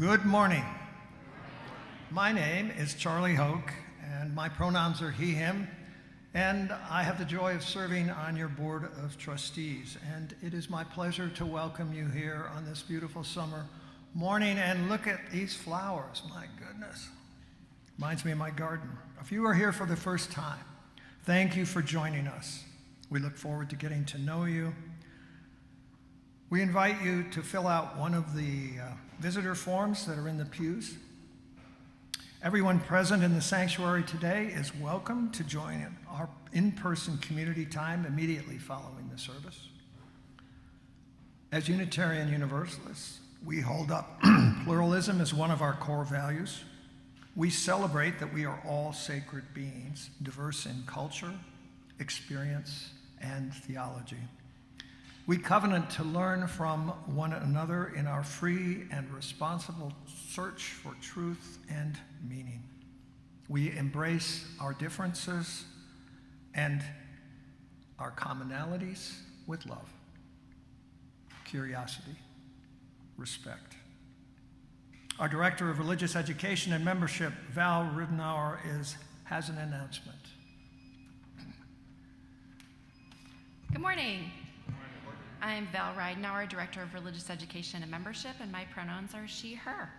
Good morning. My name is Charlie Hoke, and my pronouns are he, him, and I have the joy of serving on your board of trustees. And it is my pleasure to welcome you here on this beautiful summer morning. And look at these flowers, my goodness. Reminds me of my garden. If you are here for the first time, thank you for joining us. We look forward to getting to know you. We invite you to fill out one of the visitor forms that are in the pews. Everyone present in the sanctuary today is welcome to join in our in-person community time immediately following the service. As Unitarian Universalists, we hold up pluralism as one of our core values. We celebrate that we are all sacred beings, diverse in culture, experience, and theology. We covenant to learn from one another in our free and responsible search for truth and meaning. We embrace our differences and our commonalities with love, curiosity, respect. Our Director of Religious Education and Membership, Val Ridenour, has an announcement. Good morning. I'm Val Ridenour, Director of Religious Education and Membership, and my pronouns are she, her.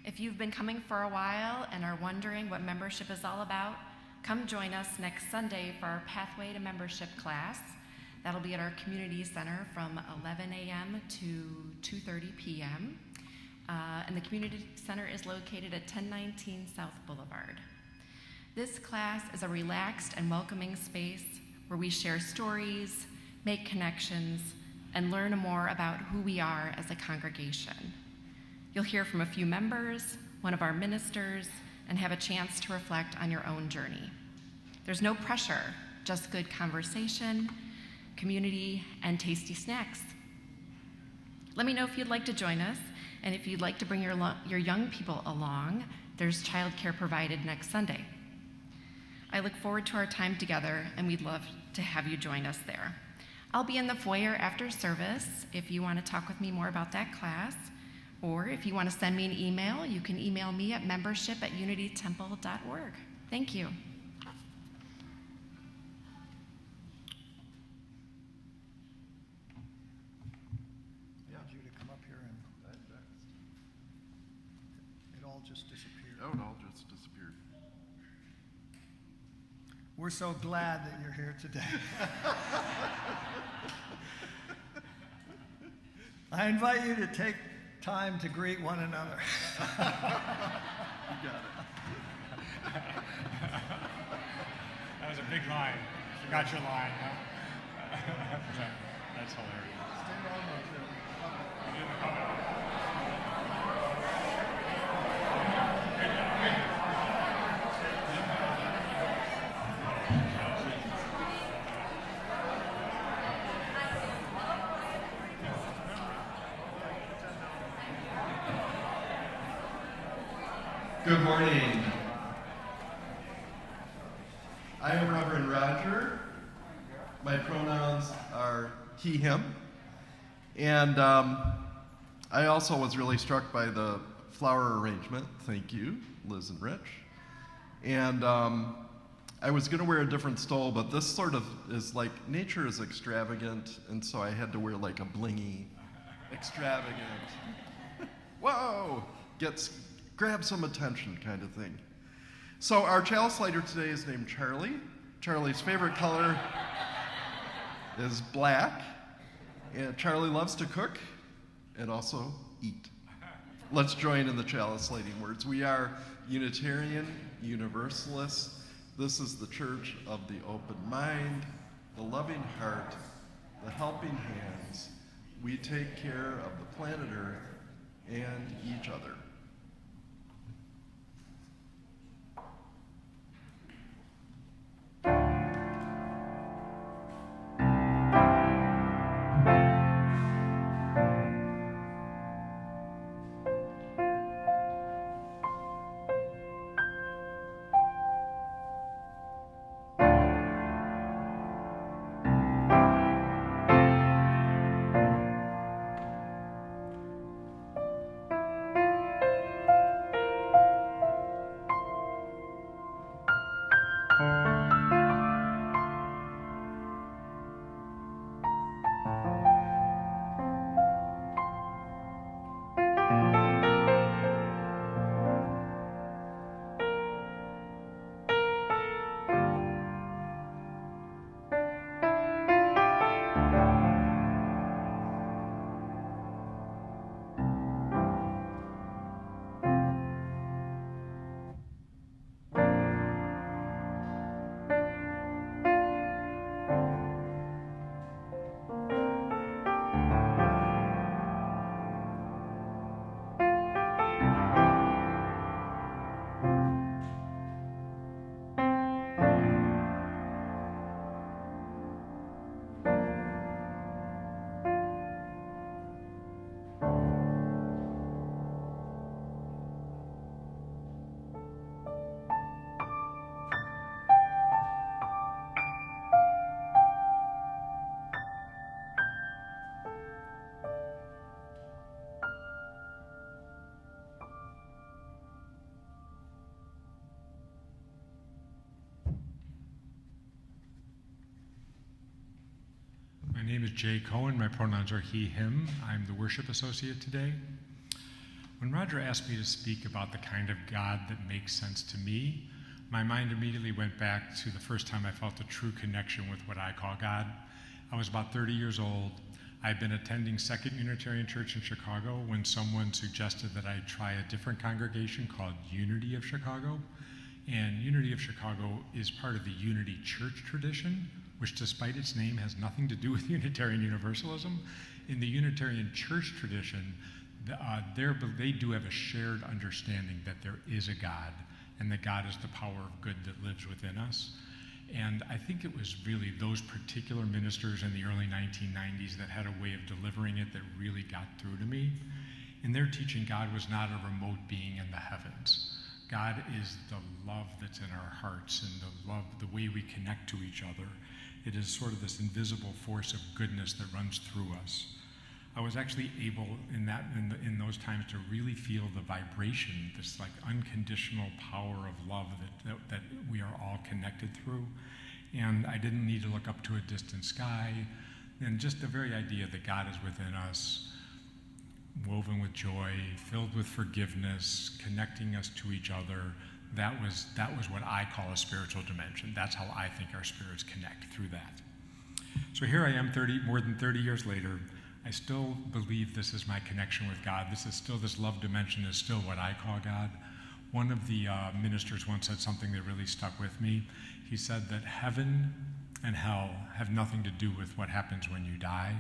If you've been coming for a while and are wondering what membership is all about, come join us next Sunday for our Pathway to Membership class. That'll be at our community center from 11 a.m. to 2:30 p.m. And the community center is located at 1019 South Boulevard. This class is a relaxed and welcoming space where we share stories, make connections, and learn more about who we are as a congregation. You'll hear from a few members, one of our ministers, and have a chance to reflect on your own journey. There's no pressure, just good conversation, community, and tasty snacks. Let me know if you'd like to join us, and if you'd like to bring your young people along, there's childcare provided next Sunday. I look forward to our time together, and we'd love to have you join us there. I'll be in the foyer after service if you want to talk with me more about that class, or if you want to send me an email, you can email me at membership@unitytemple.org. Thank you. I want you to come up here and it all just disappeared. Oh, it all just disappeared. We're so glad that you're here today. I invite you to take time to greet one another. You got it. That was a big line. Forgot your line, huh? That's hilarious. Good morning. I am Reverend Roger. My pronouns are he, him. And I also was really struck by the flower arrangement. Thank you, Liz and Rich. And I was going to wear a different stole, but this sort of is like, nature is extravagant, and so I had to wear like a blingy, extravagant, whoa, grab some attention kind of thing. So our chalice lighter today is named Charlie. Charlie's favorite color is black. And Charlie loves to cook and also eat. Let's join in the chalice lighting words. We are Unitarian Universalists. This is the church of the open mind, the loving heart, the helping hands. We take care of the planet Earth and each other. My name is Jay Cohen. My pronouns are he, him. I'm the worship associate today. When Roger asked me to speak about the kind of God that makes sense to me, my mind immediately went back to the first time I felt a true connection with what I call God. I was about 30 years old. I'd been attending Second Unitarian Church in Chicago when someone suggested that I try a different congregation called Unity of Chicago. And Unity of Chicago is part of the Unity Church tradition, which despite its name has nothing to do with Unitarian Universalism. In the Unitarian Church tradition, they do have a shared understanding that there is a God, and that God is the power of good that lives within us. And I think it was really those particular ministers in the early 1990s that had a way of delivering it that really got through to me. In their teaching, God was not a remote being in the heavens. God is the love that's in our hearts and the way we connect to each other. It is sort of this invisible force of goodness that runs through us. I was actually able in those times to really feel the vibration, this like unconditional power of love that we are all connected through. And I didn't need to look up to a distant sky. And just the very idea that God is within us, woven with joy, filled with forgiveness, connecting us to each other, that was what I call a spiritual dimension. That's how I think our spirits connect, through that. So here I am more than 30 years later. I still believe this is my connection with God. This love dimension is still what I call God. One of the ministers once said something that really stuck with me. He said that heaven and hell have nothing to do with what happens when you die,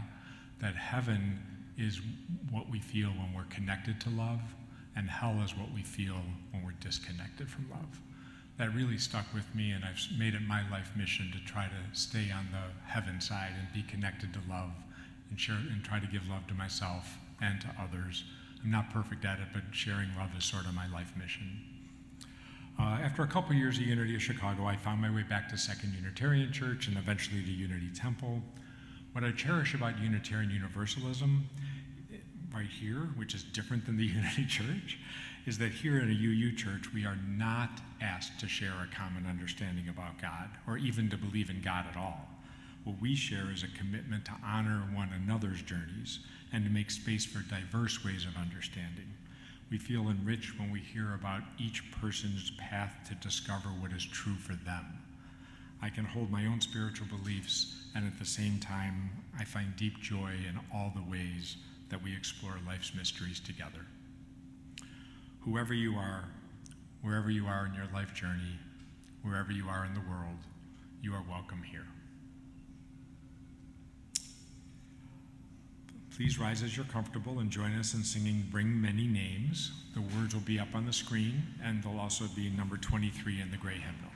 that heaven is what we feel when we're connected to love, and hell is what we feel when we're disconnected from love. That really stuck with me, and I've made it my life mission to try to stay on the heaven side and be connected to love and share and try to give love to myself and to others. I'm not perfect at it, but sharing love is sort of my life mission. After a couple years at Unity of Chicago, I found my way back to Second Unitarian Church and eventually to Unity Temple. What I cherish about Unitarian Universalism right here, which is different than the Unity Church, is that here in a UU church, we are not asked to share a common understanding about God or even to believe in God at all. What we share is a commitment to honor one another's journeys and to make space for diverse ways of understanding. We feel enriched when we hear about each person's path to discover what is true for them. I can hold my own spiritual beliefs, and at the same time, I find deep joy in all the ways that we explore life's mysteries together. Whoever you are, wherever you are in your life journey, wherever you are in the world, you are welcome here. Please rise as you're comfortable and join us in singing Bring Many Names. The words will be up on the screen, and they'll also be number 23 in the gray hymnal.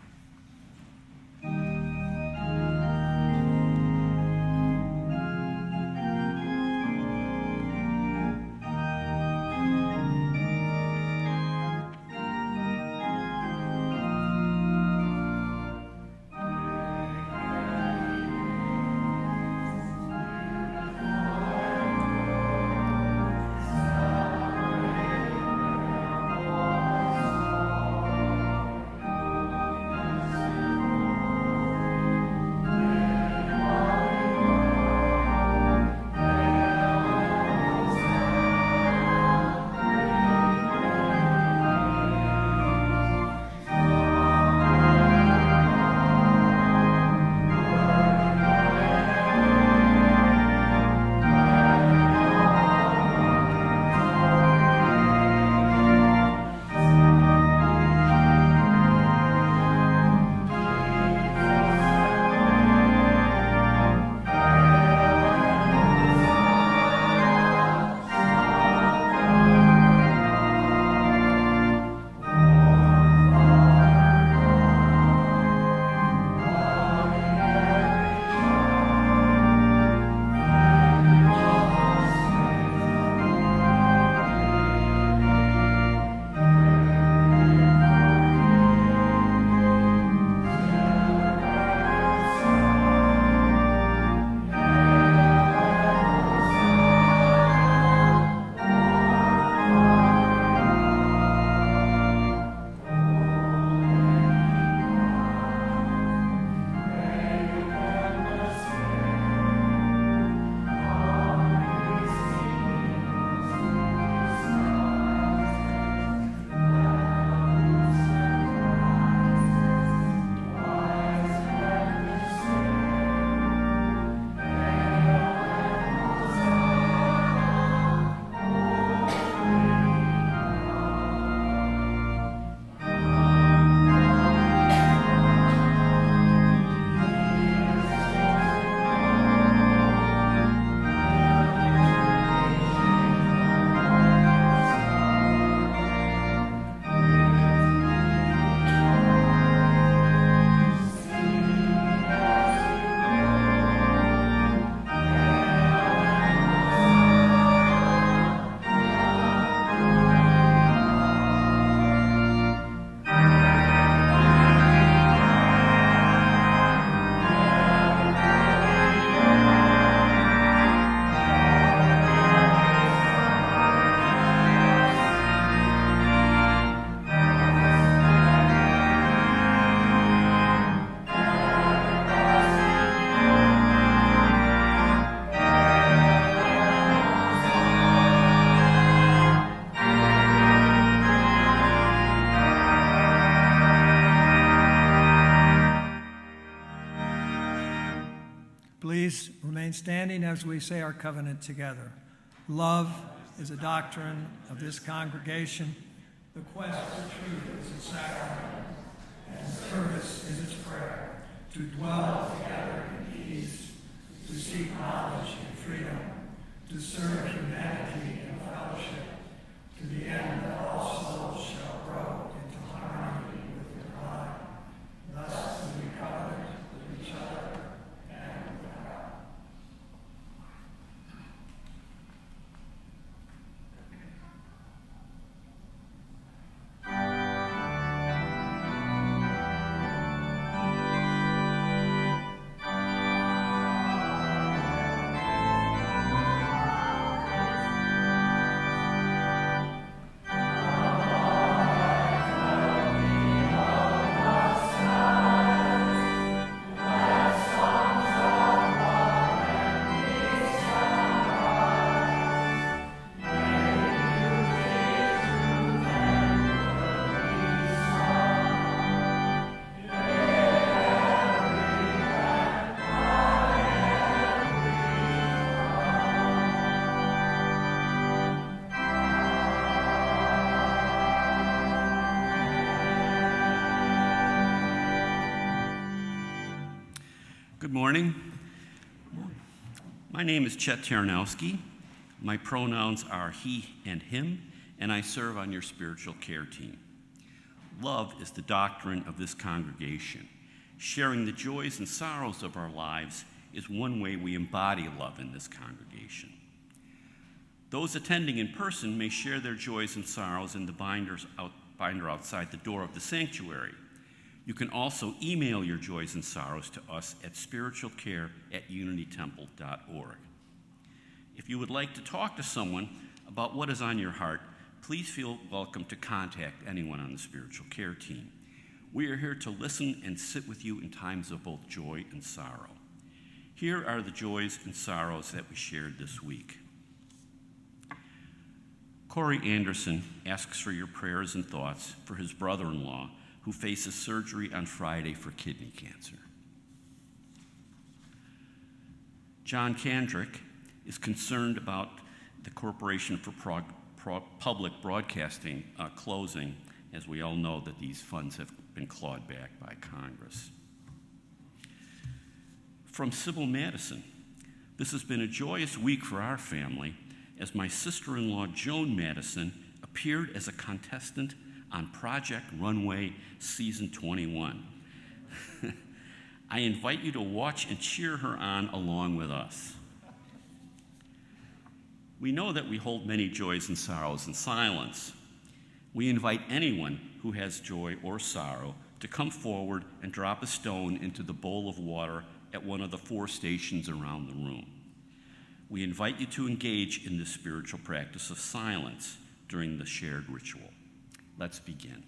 Please remain standing as we say our covenant together. Love is a doctrine of this congregation. The quest for truth is its sacrament, and service is its prayer. To dwell together in peace, to seek knowledge and freedom, to serve humanity in fellowship, to the end that all souls shall grow into harmony with their God. Thus do we covenant with each other and with God. Good morning. My name is Chet Taranowski. My pronouns are he and him, and I serve on your spiritual care team. Love is the doctrine of this congregation. Sharing the joys and sorrows of our lives is one way we embody love in this congregation. Those attending in person may share their joys and sorrows in the binder outside the door of the sanctuary. You can also email your joys and sorrows to us at spiritualcare@unitytemple.org. If you would like to talk to someone about what is on your heart, please feel welcome to contact anyone on the spiritual care team. We are here to listen and sit with you in times of both joy and sorrow. Here are the joys and sorrows that we shared this week. Corey Anderson asks for your prayers and thoughts for his brother-in-law who faces surgery on Friday for kidney cancer. John Kandrick is concerned about the Corporation for Public Broadcasting closing, as we all know that these funds have been clawed back by Congress. From Sybil Madison, this has been a joyous week for our family as my sister-in-law Joan Madison appeared as a contestant on Project Runway Season 21. I invite you to watch and cheer her on along with us. We know that we hold many joys and sorrows in silence. We invite anyone who has joy or sorrow to come forward and drop a stone into the bowl of water at one of the 4 stations around the room. We invite you to engage in this spiritual practice of silence during the shared ritual. Let's begin.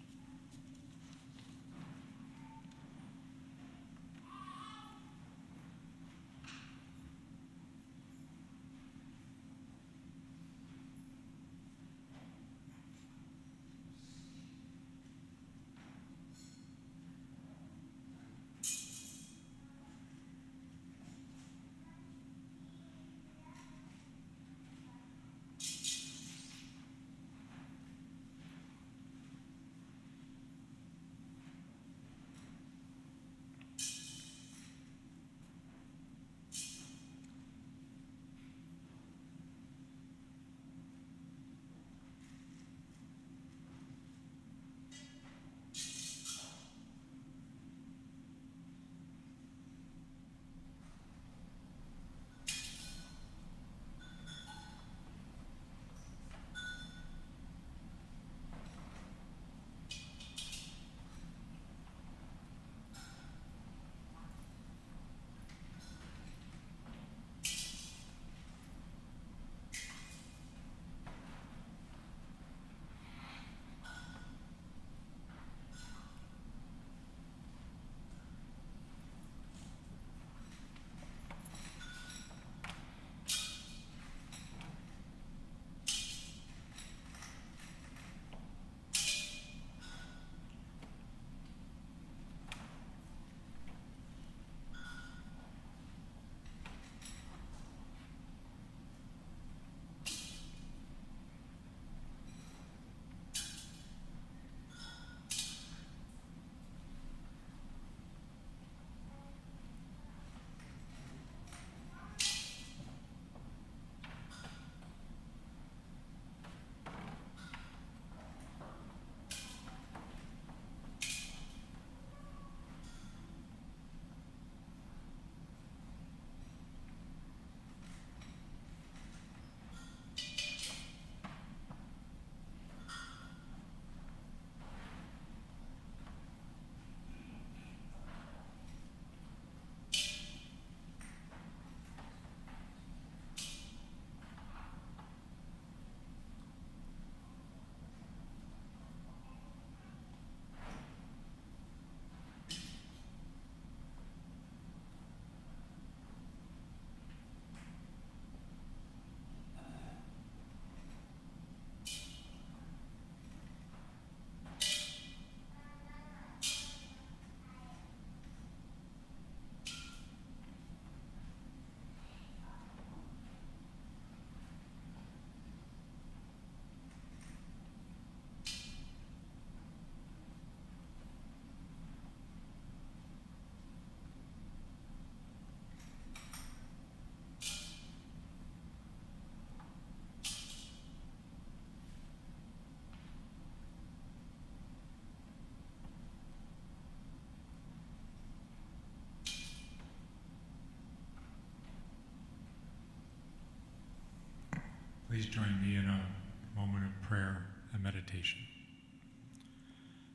please join me in a moment of prayer and meditation.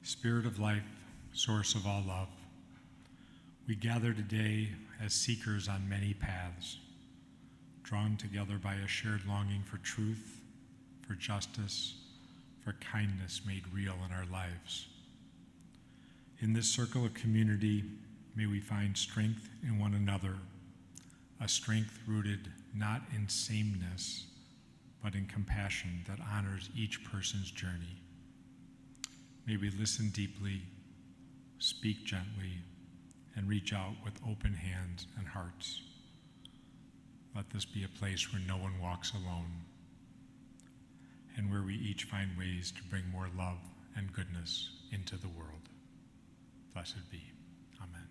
Spirit of life, source of all love, we gather today as seekers on many paths, drawn together by a shared longing for truth, for justice, for kindness made real in our lives. In this circle of community, may we find strength in one another, a strength rooted not in sameness, but in compassion that honors each person's journey. May we listen deeply, speak gently, and reach out with open hands and hearts. Let this be a place where no one walks alone, and where we each find ways to bring more love and goodness into the world. Blessed be. Amen.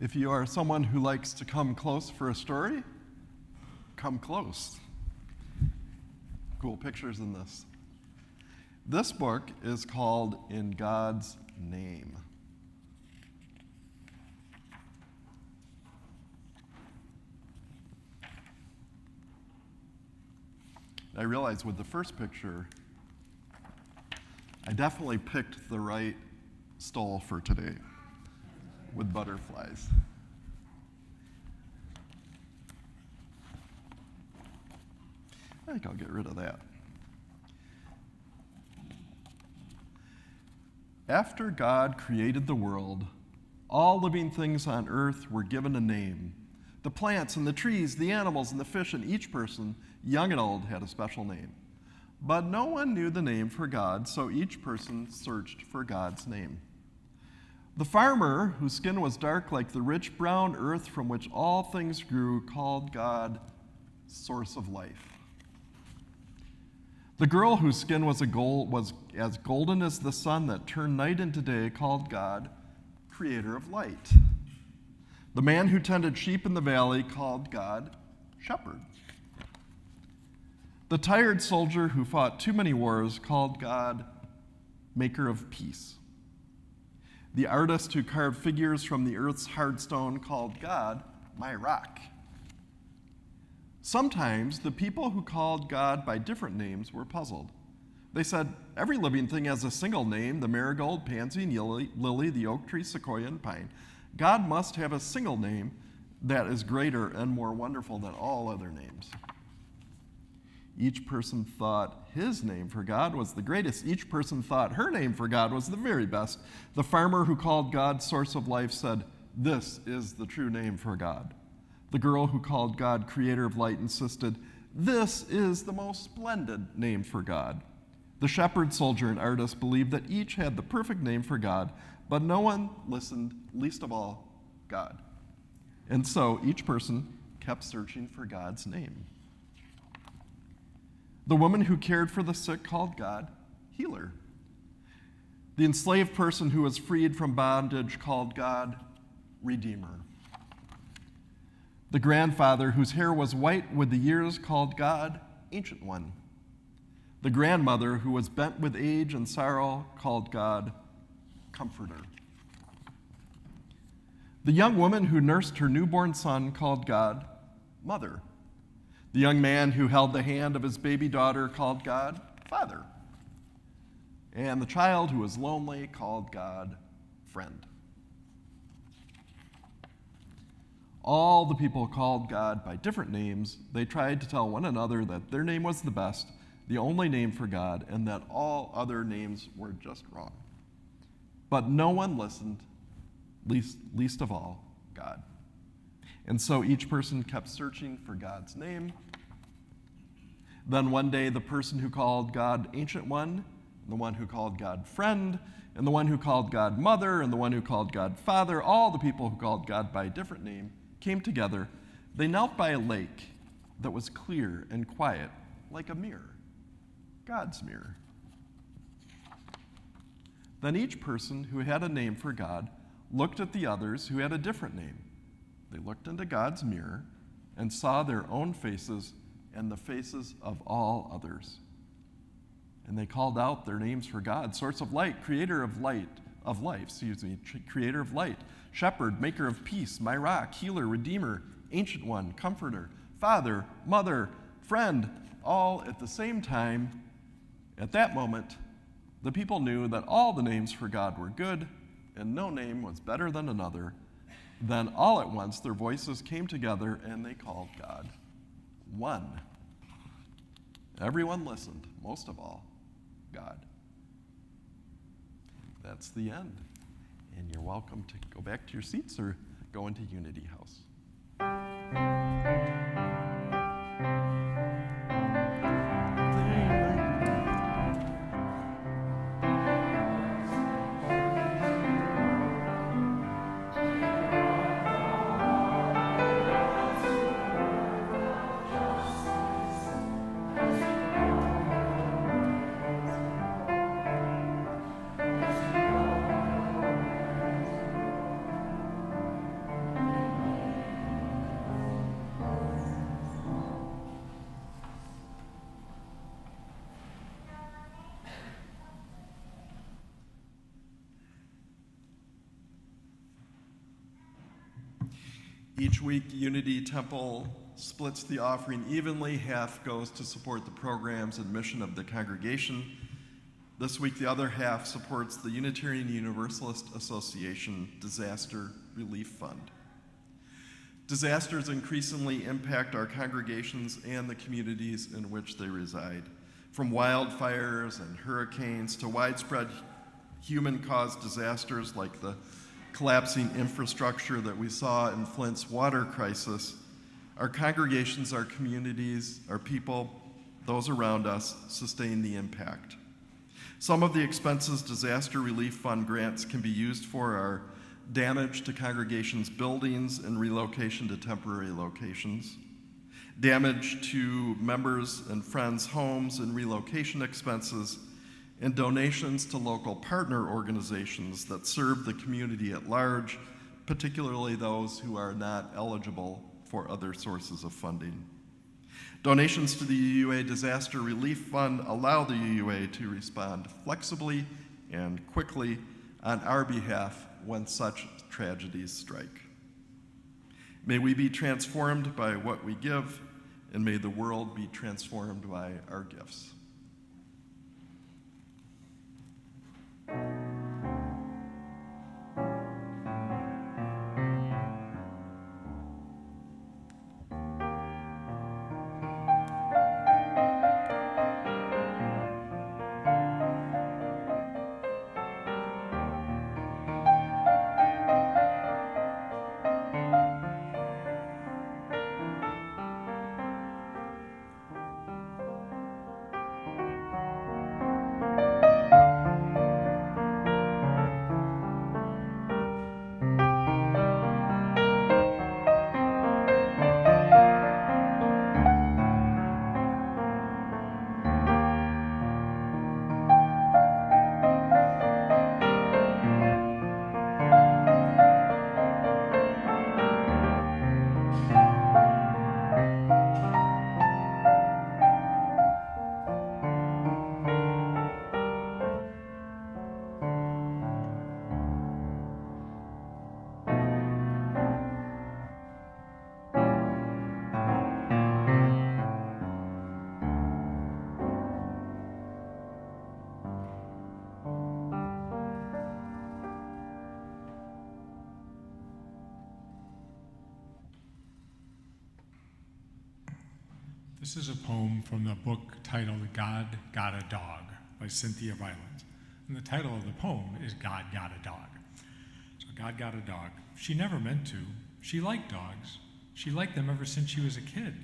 If you are someone who likes to come close for a story, come close. Cool pictures in this. This book is called In God's Name. I realize with the first picture, I definitely picked the right stole for today with butterflies. I think I'll get rid of that. After God created the world, all living things on earth were given a name. The plants and the trees, the animals and the fish, and each person, young and old, had a special name. But no one knew the name for God, so each person searched for God's name. The farmer, whose skin was dark like the rich brown earth from which all things grew, called God source of life. The girl whose skin was as golden as the sun that turned night into day, called God creator of light. The man who tended sheep in the valley called God shepherd. The tired soldier who fought too many wars called God maker of peace. The artist who carved figures from the earth's hard stone called God my rock. Sometimes the people who called God by different names were puzzled. They said, every living thing has a single name, the marigold, pansy, and lily, the oak tree, sequoia, and pine. God must have a single name that is greater and more wonderful than all other names. Each person thought his name for God was the greatest. Each person thought her name for God was the very best. The farmer who called God source of life said, this is the true name for God. The girl who called God creator of light insisted, this is the most splendid name for God. The shepherd, soldier, and artist believed that each had the perfect name for God, but no one listened, least of all, God. And so each person kept searching for God's name. The woman who cared for the sick called God healer. The enslaved person who was freed from bondage called God redeemer. The grandfather whose hair was white with the years called God ancient one. The grandmother who was bent with age and sorrow called God comforter. The young woman who nursed her newborn son called God mother. The young man who held the hand of his baby daughter called God Father. And the child who was lonely called God friend. All the people called God by different names. They tried to tell one another that their name was the best, the only name for God, and that all other names were just wrong. But no one listened, least of all, God. And so each person kept searching for God's name. Then one day, the person who called God Ancient One, and the one who called God Friend, and the one who called God Mother, and the one who called God Father, all the people who called God by a different name, came together. They knelt by a lake that was clear and quiet, like a mirror, God's mirror. Then each person who had a name for God looked at the others who had a different name. They looked into God's mirror and saw their own faces and the faces of all others. And they called out their names for God: source of light, creator of life, creator of light, shepherd, maker of peace, my rock, healer, redeemer, ancient one, comforter, father, mother, friend, all at the same time. At that moment, the people knew that all the names for God were good, and no name was better than another. Then all at once their voices came together and they called God One. Everyone listened, most of all, God. That's the end. And you're welcome to go back to your seats or go into Unity House. Each week, Unity Temple splits the offering evenly. Half goes to support the programs and mission of the congregation. This week, the other half supports the Unitarian Universalist Association Disaster Relief Fund. Disasters increasingly impact our congregations and the communities in which they reside. From wildfires and hurricanes to widespread human-caused disasters like the collapsing infrastructure that we saw in Flint's water crisis, our congregations, our communities, our people, those around us, sustain the impact. Some of the expenses Disaster Relief Fund grants can be used for are damage to congregations' buildings and relocation to temporary locations, damage to members' and friends' homes and relocation expenses, and donations to local partner organizations that serve the community at large, particularly those who are not eligible for other sources of funding. Donations to the UUA Disaster Relief Fund allow the UUA to respond flexibly and quickly on our behalf when such tragedies strike. May we be transformed by what we give, and may the world be transformed by our gifts. This is a poem from the book titled God Got a Dog by Cynthia Violet. And the title of the poem is God Got a Dog. So God got a dog. She never meant to. She liked dogs. She liked them ever since she was a kid.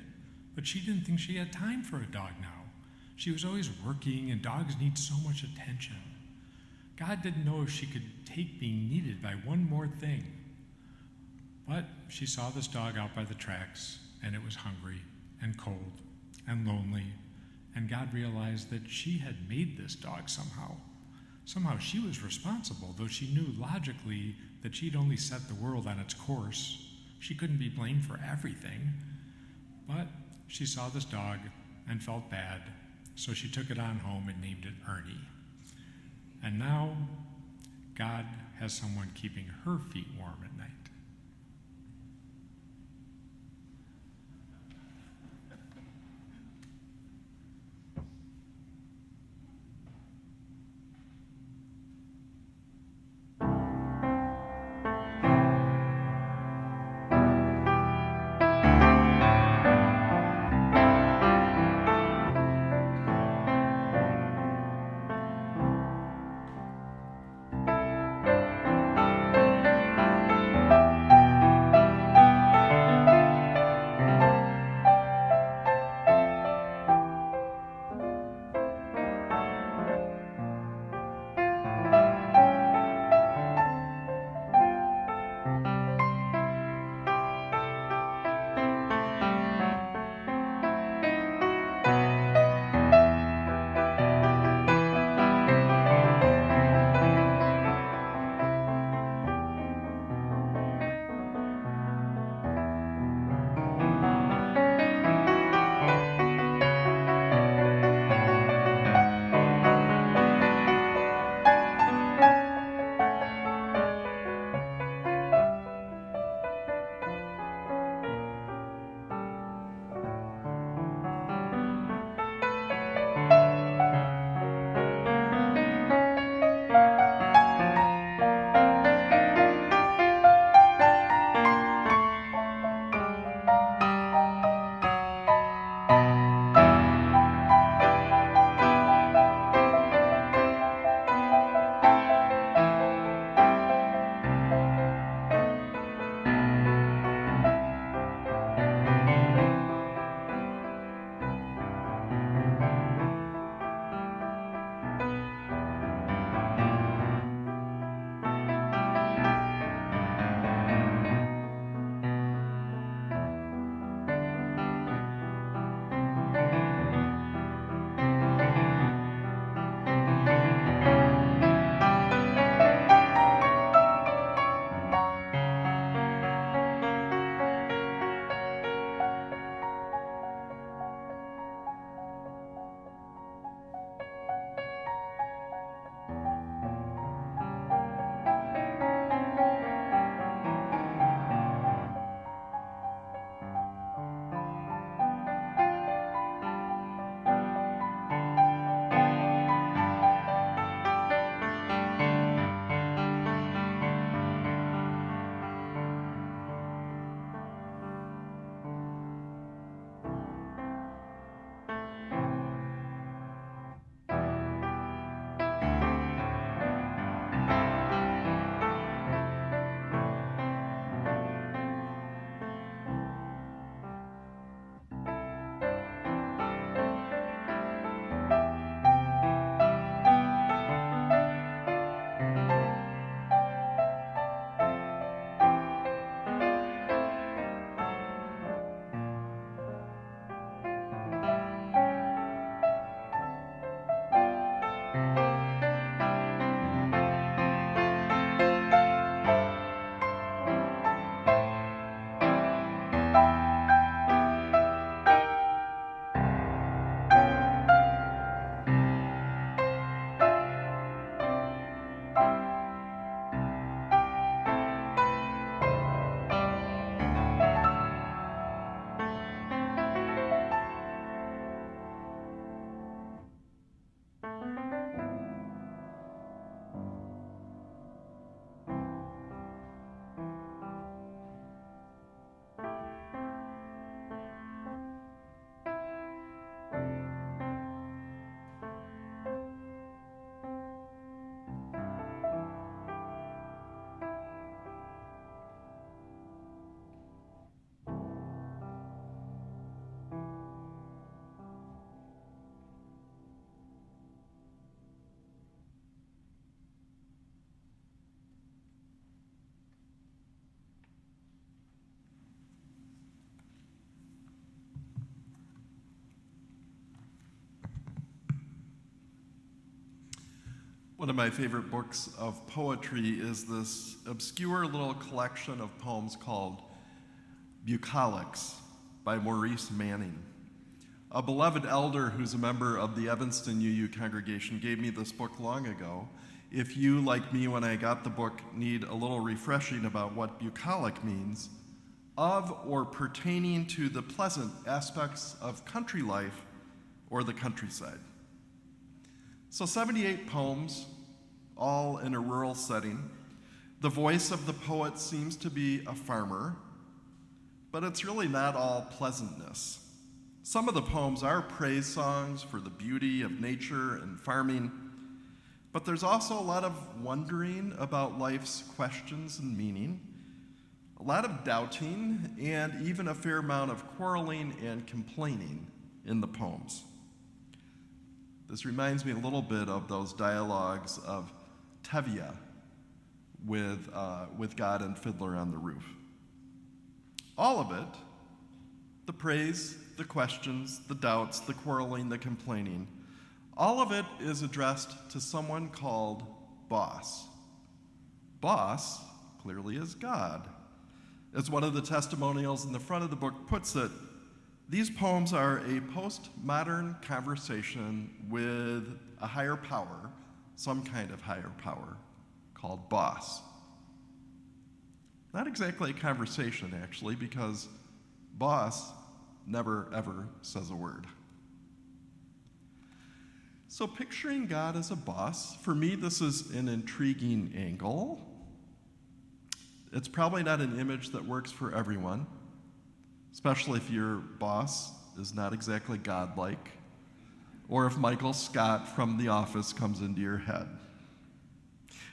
But she didn't think she had time for a dog now. She was always working, and dogs need so much attention. God didn't know if she could take being needed by one more thing. But she saw this dog out by the tracks, and it was hungry and cold and lonely, and God realized that she had made this dog somehow. Somehow she was responsible, though she knew logically that she'd only set the world on its course. She couldn't be blamed for everything. But she saw this dog and felt bad, so she took it on home and named it Ernie. And now, God has someone keeping her feet warm at night. One of my favorite books of poetry is this obscure little collection of poems called Bucolics by Maurice Manning. A beloved elder who's a member of the Evanston UU congregation gave me this book long ago. If you, like me when I got the book, need a little refreshing about what bucolic means, of or pertaining to the pleasant aspects of country life or the countryside. So 78 poems, all in a rural setting. The voice of the poet seems to be a farmer, but it's really not all pleasantness. Some of the poems are praise songs for the beauty of nature and farming, but there's also a lot of wondering about life's questions and meaning, a lot of doubting, and even a fair amount of quarreling and complaining in the poems. This reminds me a little bit of those dialogues of Tevye with God and Fiddler on the Roof. All of it, the praise, the questions, the doubts, the quarreling, the complaining, all of it is addressed to someone called Boss. Boss clearly is God. As one of the testimonials in the front of the book puts it, these poems are a postmodern conversation with a higher power, some kind of higher power, called Boss. Not exactly a conversation, actually, because Boss never, ever says a word. So picturing God as a boss, for me, this is an intriguing angle. It's probably not an image that works for everyone, especially if your boss is not exactly godlike, or if Michael Scott from The Office comes into your head.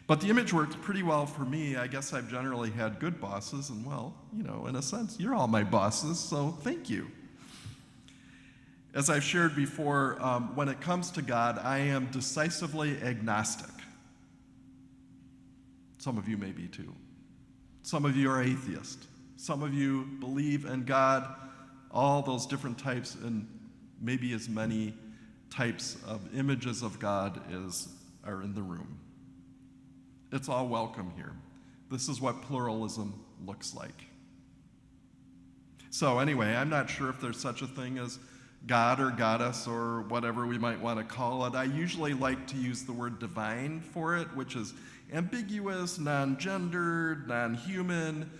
But the image works pretty well for me. I guess I've generally had good bosses, and well, in a sense, you're all my bosses, so thank you. As I've shared before, when it comes to God, I am decisively agnostic. Some of you may be too. Some of you are atheist. Some of you believe in God, all those different types, and maybe as many types of images of God as are in the room. It's all welcome here. This is what pluralism looks like. So anyway, I'm not sure if there's such a thing as God or goddess or whatever we might want to call it. I usually like to use the word divine for it, which is ambiguous, non-gendered, non-human.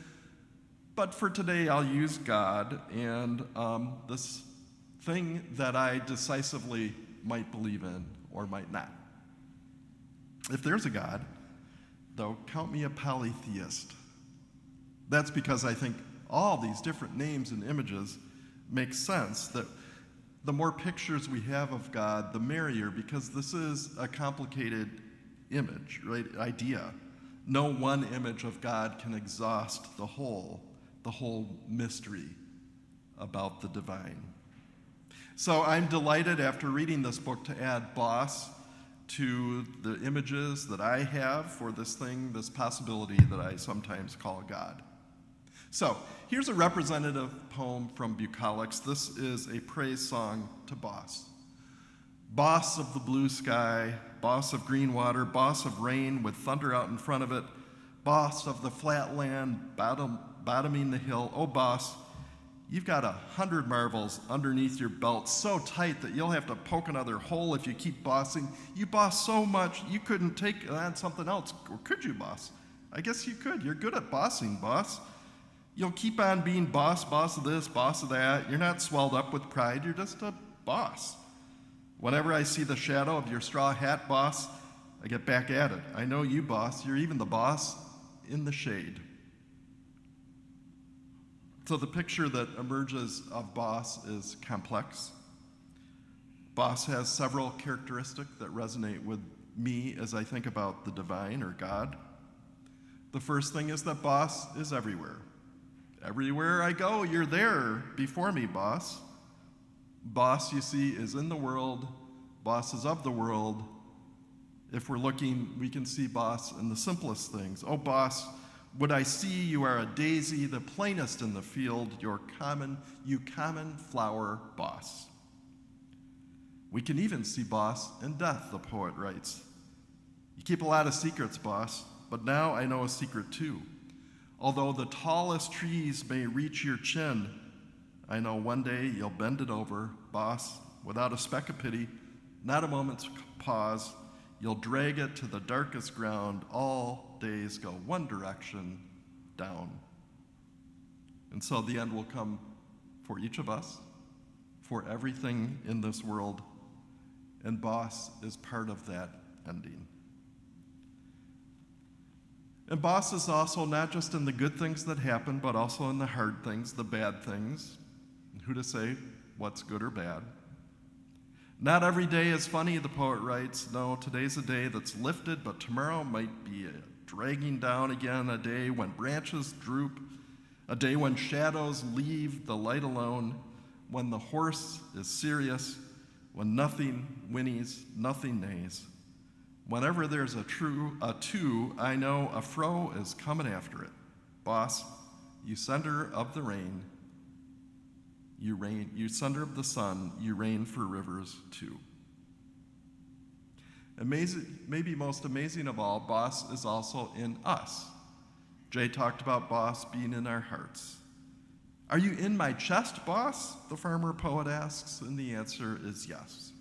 But for today, I'll use God and this thing that I decisively might believe in or might not. If there's a God, though, count me a polytheist. That's because I think all these different names and images make sense, that the more pictures we have of God, the merrier, because this is a complicated image, right? Idea. No one image of God can exhaust the whole mystery about the divine. So I'm delighted after reading this book to add boss to the images that I have for this thing, this possibility that I sometimes call God. So here's a representative poem from Bucolics. This is a praise song to Boss. Boss of the blue sky, boss of green water, boss of rain with thunder out in front of it, boss of the flat land bottoming the hill. Oh, boss, you've got 100 marbles underneath your belt so tight that you'll have to poke another hole if you keep bossing. You boss so much you couldn't take on something else. Or could you, boss? I guess you could. You're good at bossing, boss. You'll keep on being boss of this, boss of that. You're not swelled up with pride. You're just a boss. Whenever I see the shadow of your straw hat, boss, I get back at it. I know you, boss. You're even the boss in the shade. So the picture that emerges of Boss is complex. Boss has several characteristics that resonate with me as I think about the divine or God. The first thing is that Boss is everywhere. Everywhere I go, you're there before me, Boss. Boss, you see, is in the world. Boss is of the world. If we're looking, we can see Boss in the simplest things. Oh, Boss, would I see you are a daisy, the plainest in the field, you common flower, Boss. We can even see Boss in death, the poet writes. You keep a lot of secrets, boss, but now I know a secret too. Although the tallest trees may reach your chin, I know one day you'll bend it over, boss, without a speck of pity, not a moment's pause. You'll drag it to the darkest ground. All days go one direction, down. And so the end will come for each of us, for everything in this world, and boss is part of that ending. And boss is also not just in the good things that happen, but also in the hard things, the bad things. Who to say what's good or bad? Not every day is funny, the poet writes. No, today's a day that's lifted, but tomorrow might be dragging down again, a day when branches droop, a day when shadows leave the light alone, when the horse is serious, when nothing whinnies, nothing neighs. Whenever there's a two, I know a fro is coming after it. Boss, you sender of the rain, you sender of the sun, you reign for rivers too. Amazing, maybe most amazing of all, boss is also in us. Jay talked about boss being in our hearts. Are you in my chest, boss? The farmer poet asks, and the answer is yes.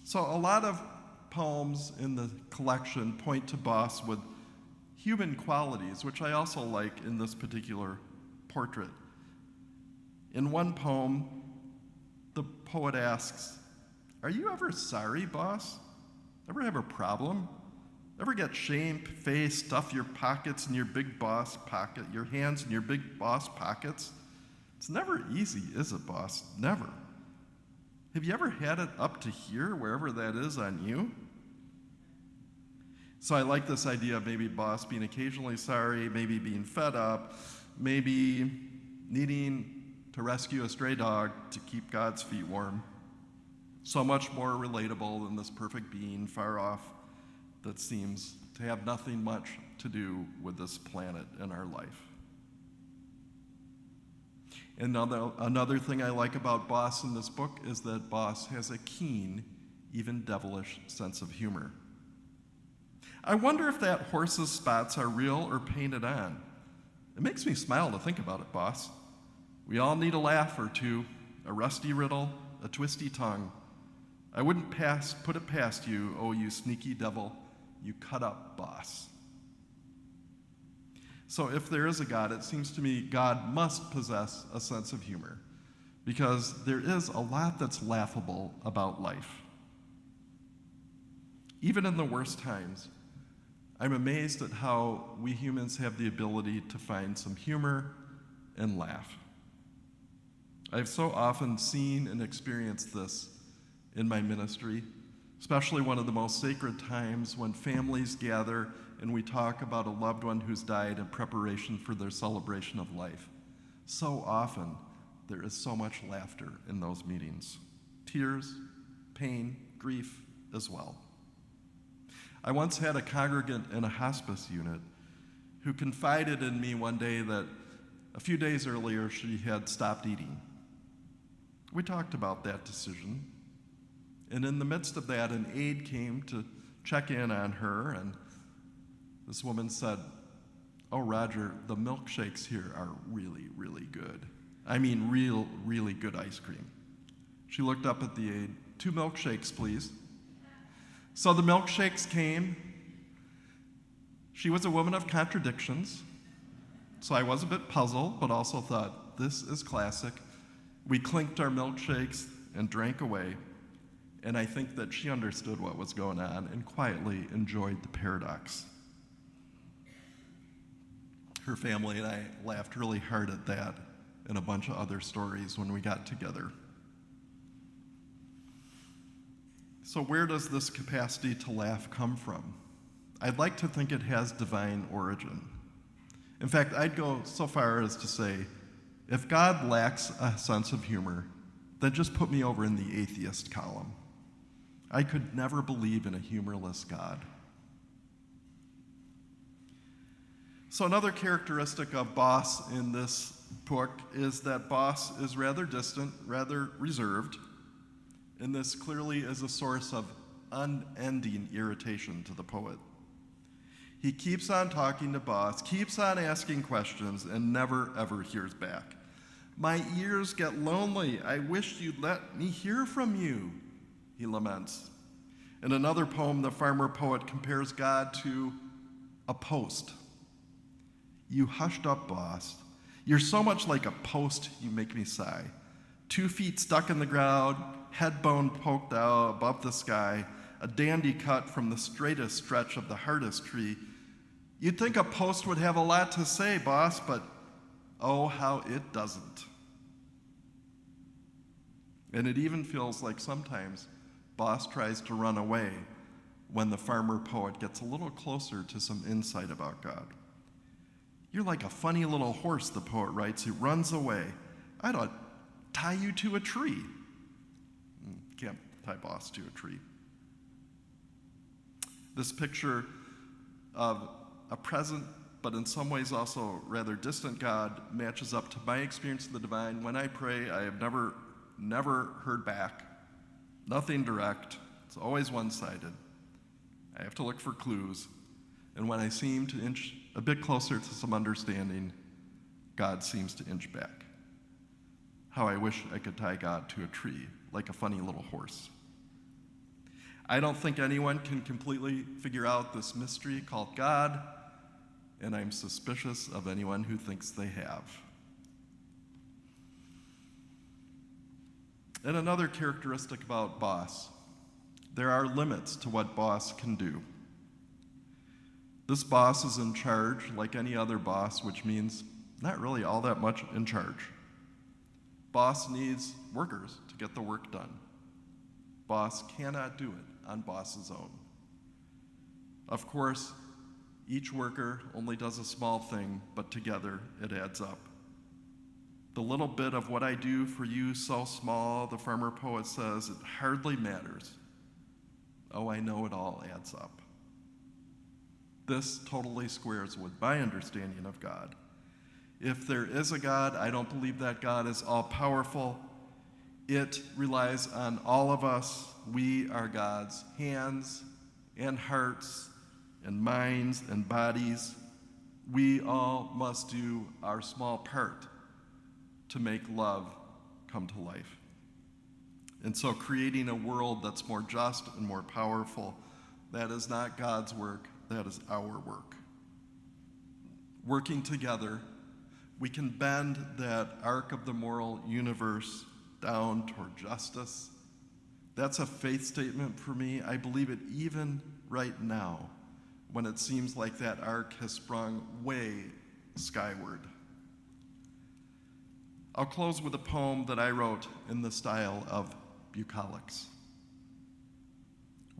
So a lot of poems in the collection point to boss with human qualities, which I also like in this particular portrait. In one poem, the poet asks, are you ever sorry, boss? Ever have a problem? Ever get shame-faced, stuff your pockets in your big boss pocket, your hands in your big boss pockets? It's never easy, is it, boss? Never. Have you ever had it up to here, wherever that is on you? So I like this idea of maybe boss being occasionally sorry, maybe being fed up, maybe needing to rescue a stray dog to keep God's feet warm. So much more relatable than this perfect being far off that seems to have nothing much to do with this planet and our life. And another thing I like about Boss in this book is that Boss has a keen, even devilish sense of humor. I wonder if that horse's spots are real or painted on. It makes me smile to think about it, Boss. We all need a laugh or two, a rusty riddle, a twisty tongue. I wouldn't put it past you, oh, you sneaky devil, you cut up boss. So if there is a God, it seems to me God must possess a sense of humor, because there is a lot that's laughable about life. Even in the worst times, I'm amazed at how we humans have the ability to find some humor and laugh. I've so often seen and experienced this in my ministry, especially one of the most sacred times when families gather and we talk about a loved one who's died in preparation for their celebration of life. So often, there is so much laughter in those meetings. Tears, pain, grief as well. I once had a congregant in a hospice unit who confided in me one day that a few days earlier she had stopped eating. We talked about that decision, and in the midst of that, an aide came to check in on her, and this woman said, "Oh, Roger, the milkshakes here are really, really good. I mean, really good ice cream." She looked up at the aide. "2 milkshakes, please." So the milkshakes came. She was a woman of contradictions, so I was a bit puzzled, but also thought, this is classic. We clinked our milkshakes and drank away, and I think that she understood what was going on and quietly enjoyed the paradox. Her family and I laughed really hard at that and a bunch of other stories when we got together. So where does this capacity to laugh come from? I'd like to think it has divine origin. In fact, I'd go so far as to say, if God lacks a sense of humor, then just put me over in the atheist column. I could never believe in a humorless God. So another characteristic of Boss in this book is that Boss is rather distant, rather reserved, and this clearly is a source of unending irritation to the poet. He keeps on talking to Boss, keeps on asking questions, and never ever hears back. My ears get lonely. I wish you'd let me hear from you, he laments. In another poem, the farmer poet compares God to a post. You hushed up, Boss. You're so much like a post, you make me sigh. 2 feet stuck in the ground, head bone poked out above the sky, a dandy cut from the straightest stretch of the hardest tree. You'd think a post would have a lot to say, Boss, but oh, how it doesn't. And it even feels like sometimes Boss tries to run away when the farmer poet gets a little closer to some insight about God. You're like a funny little horse, the poet writes, who runs away. I'd tie you to a tree. Can't tie Boss to a tree. This picture of a present, but in some ways also rather distant God matches up to my experience of the divine. When I pray, I have never heard back. Nothing direct. It's always one-sided. I have to look for clues. And when I seem to inch a bit closer to some understanding, God seems to inch back. How I wish I could tie God to a tree, like a funny little horse. I don't think anyone can completely figure out this mystery called God, and I'm suspicious of anyone who thinks they have. And another characteristic about Boss, there are limits to what Boss can do. This boss is in charge like any other boss, which means not really all that much in charge. Boss needs workers to get the work done. Boss cannot do it on boss's own. Of course, each worker only does a small thing, but together it adds up. The little bit of what I do for you so small, the farmer poet says, it hardly matters. Oh, I know it all adds up. This totally squares with my understanding of God. If there is a God, I don't believe that God is all-powerful. It relies on all of us. We are God's hands and hearts and minds and bodies. We all must do our small part to make love come to life. And so creating a world that's more just and more powerful, that is not God's work, that is our work. Working together, we can bend that arc of the moral universe down toward justice. That's a faith statement for me. I believe it even right now, when it seems like that arc has sprung way skyward. I'll close with a poem that I wrote in the style of bucolics.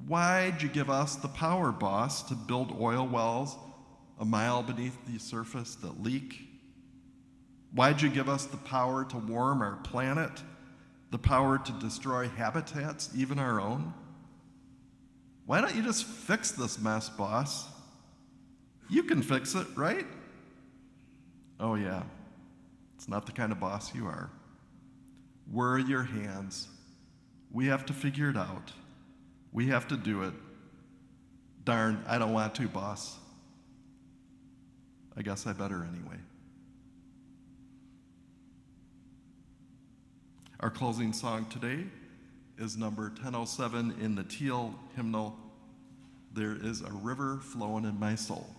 Why'd you give us the power, boss, to build oil wells a mile beneath the surface that leak? Why'd you give us the power to warm our planet, the power to destroy habitats, even our own? Why don't you just fix this mess, boss? You can fix it, right? Oh yeah, it's not the kind of boss you are. We're your hands. We have to figure it out. We have to do it. Darn, I don't want to, boss. I guess I better anyway. Our closing song today is number 1007 in the Teal hymnal, There is a River Flowing in My Soul.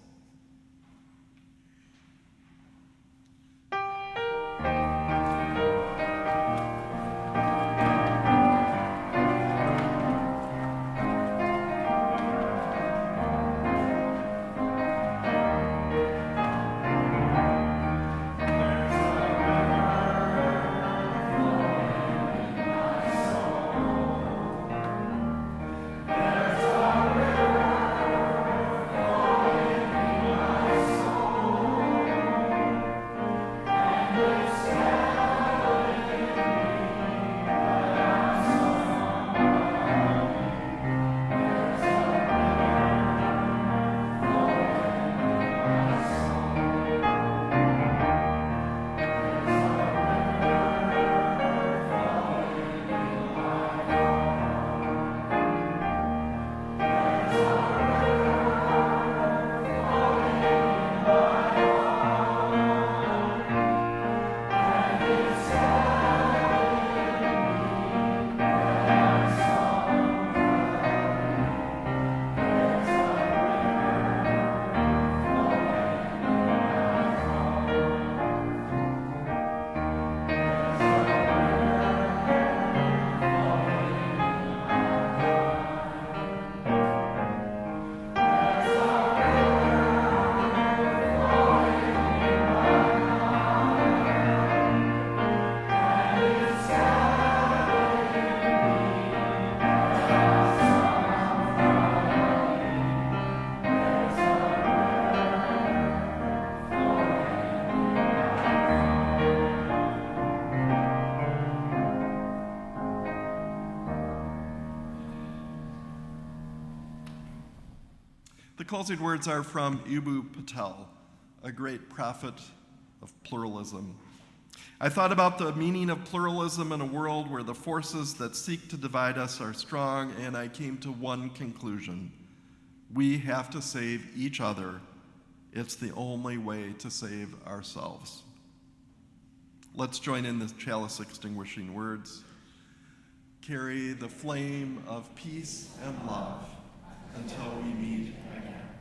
The closing words are from Eboo Patel, a great prophet of pluralism. I thought about the meaning of pluralism in a world where the forces that seek to divide us are strong, and I came to one conclusion. We have to save each other. It's the only way to save ourselves. Let's join in the chalice extinguishing words. Carry the flame of peace and love until we meet again.